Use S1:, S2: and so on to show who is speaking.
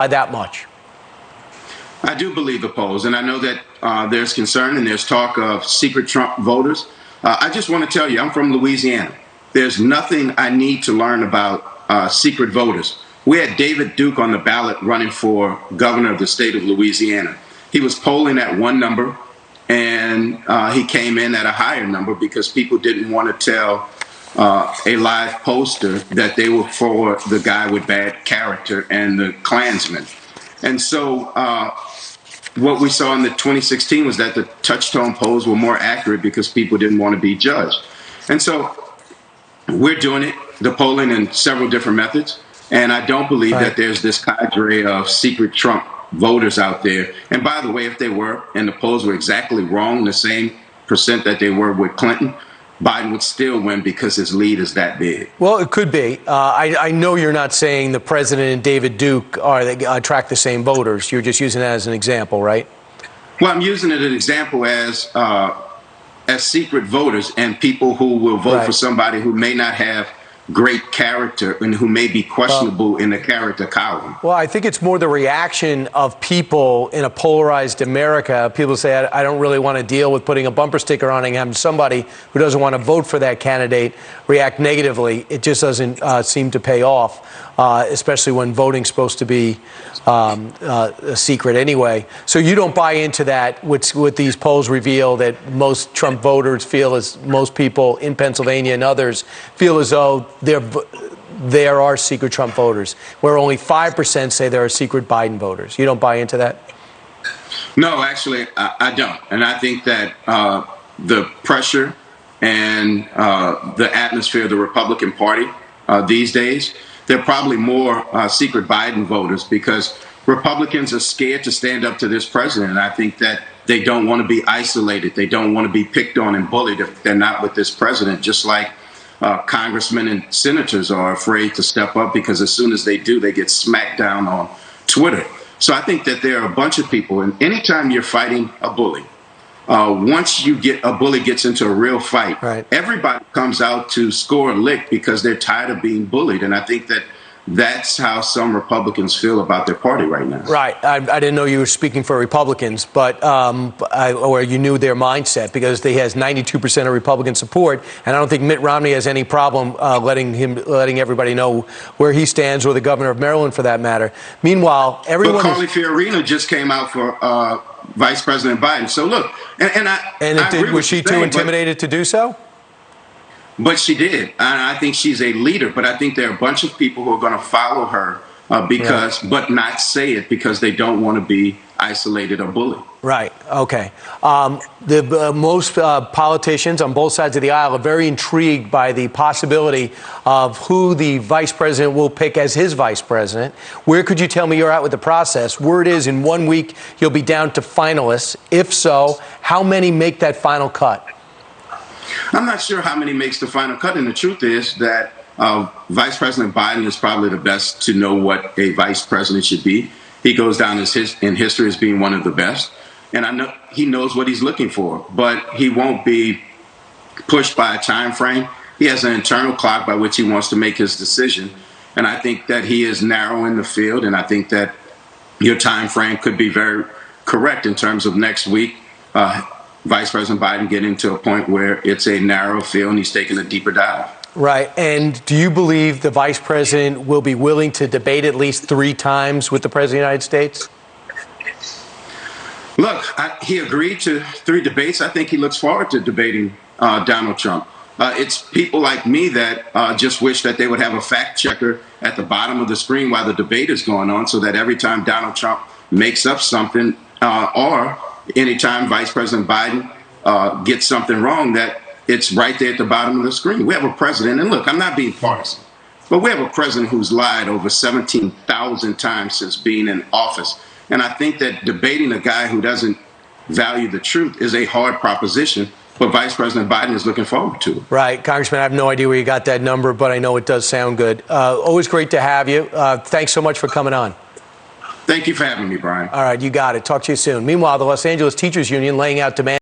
S1: by that much?
S2: I do believe the polls, and I know that there's concern and there's talk of secret Trump voters. I just want to tell you, I'm from Louisiana. There's nothing I need to learn about secret voters. We had David Duke on the ballot running for governor of the state of Louisiana. He was polling at one number, and he came in at a higher number because people didn't want to tell a live poster that they were for the guy with bad character and the Klansman. And so what we saw in the 2016 was that the touch-tone polls were more accurate because people didn't want to be judged. And so we're doing it, the polling, in several different methods. And I don't believe that there's this cadre of secret Trump voters out there. And by the way, if they were, and the polls were exactly wrong, the same percent that they were with Clinton, Biden would still win because his lead is that big.
S1: Well, it could be. I know you're not saying the president and David Duke attract the same voters. You're just using that as an example, right?
S2: Well, I'm using it as an example as secret voters and people who will vote for somebody who may not have great character and who may be questionable in the character column.
S1: Well, I think it's more the reaction of people in a polarized America. People say, I don't really want to deal with putting a bumper sticker on and having somebody who doesn't want to vote for that candidate react negatively. It just doesn't seem to pay off, especially when voting's supposed to be a secret anyway. So you don't buy into that, what these polls reveal, that most Trump voters feel, as most people in Pennsylvania and others feel, as though there are secret Trump voters, where only 5% say there are secret Biden voters. You don't buy into that?
S2: No, actually, I don't. And I think that the pressure and the atmosphere of the Republican Party these days, there are probably more secret Biden voters because Republicans are scared to stand up to this president. And I think that they don't want to be isolated. They don't want to be picked on and bullied if they're not with this president, just like congressmen and senators are afraid to step up because as soon as they do, they get smacked down on Twitter. So I think that there are a bunch of people, and anytime you're fighting a bully, once a bully gets into a real fight, everybody comes out to score a lick because they're tired of being bullied. And I think that that's how some Republicans feel about their party right now.
S1: Right. I didn't know you were speaking for Republicans, but or you knew their mindset, because he has 92% of Republican support, and I don't think Mitt Romney has any problem letting everybody know where he stands, or the governor of Maryland, for that matter. Meanwhile, everyone.
S2: Well, Carly Fiorina just came out for Vice President Biden. So look,
S1: was she too intimidated to do so?
S2: But she did. And I think she's a leader. But I think there are a bunch of people who are going to follow her but not say it because they don't want to be isolated or bullied.
S1: Right. Okay. Most politicians on both sides of the aisle are very intrigued by the possibility of who the vice president will pick as his vice president. Where could you tell me you're at with the process? Word is in 1 week you'll be down to finalists. If so, how many make that final cut?
S2: I'm not sure how many makes the final cut, and the truth is that Vice President Biden is probably the best to know what a vice president should be. He goes down in history as being one of the best, and I know he knows what he's looking for, but he won't be pushed by a time frame. He has an internal clock by which he wants to make his decision, and I think that he is narrowing the field, and I think that your time frame could be very correct in terms of next week. Vice President Biden getting to a point where it's a narrow field and he's taking a deeper dive.
S1: Right. And do you believe the vice president will be willing to debate at least 3 times with the president of the United States?
S2: Look, he agreed to 3 debates. I think he looks forward to debating Donald Trump. It's people like me that just wish that they would have a fact checker at the bottom of the screen while the debate is going on, so that every time Donald Trump makes up something or anytime Vice President Biden gets something wrong, that it's right there at the bottom of the screen. We have a president, and look, I'm not being partisan, but we have a president who's lied over 17,000 times since being in office. And I think that debating a guy who doesn't value the truth is a hard proposition, but Vice President Biden is looking forward to it.
S1: Right. Congressman, I have no idea where you got that number, but I know it does sound good. Always great to have you. Thanks so much for coming on.
S2: Thank you for having me, Brian.
S1: All right, you got it. Talk to you soon. Meanwhile, the Los Angeles Teachers Union laying out demands